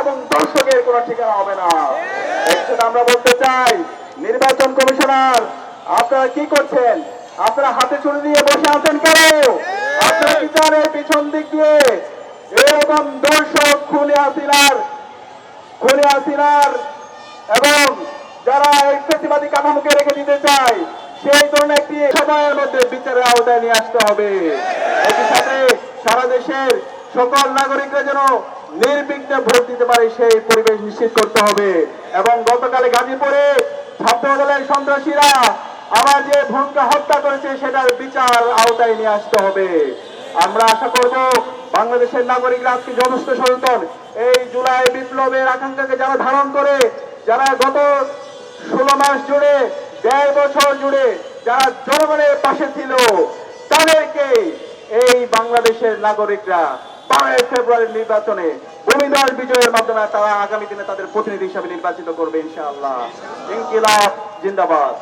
এবং দর্শকের কোনো ঠিকানা হবে না। সেটা আমরা বলতে চাই, নির্বাচন কমিশনার আপনারা কি করছেন? আপনারা হাতে ছুরি দিয়ে বসে আছেন কেন? আপনারা কি চান এর পিছন দিক দিয়ে এরকম দর্শক খুনে হাসিনার এবং যারা এই ফ্যাসিবাদী কাঠামোকে রেখে দিতে চায় সেই ধরনের একটি সময়ের মধ্যে বিচারের আওতায় নিয়ে আসতে হবে। একই সাথে সারা দেশের সকল নাগরিকরা যেন নির্বিঘ্নে ভোট দিতে পারে সেই পরিবেশ নিশ্চিত করতে হবে। এবং গতকালে গাজীপুরে ছাত্রদলের সন্ত্রাসীরা আবার যে ভূমিকা হত্যা করেছে সেটার বিচার আওতায় নিয়ে আসতে হবে। আমরা আশা করব বাংলাদেশের নাগরিকরা আজকে যথেষ্ট সচেতন। এই জুলাই বিপ্লবের আকাঙ্ক্ষাকে যারা ধারণ করে, যারা গত 16 মাস জুড়ে 1.5 বছর জুড়ে যারা জনগণের পাশে ছিল, তাদেরকে এই বাংলাদেশের নাগরিকরা 12 ফেব্রুয়ারির নির্বাচনে ভূমিধস বিজয়ের মাধ্যমে তারা আগামী দিনে তাদের প্রতিনিধি হিসাবে নির্বাচিত করবে ইনশাআল্লাহ। ইনকিলাব জিন্দাবাদ।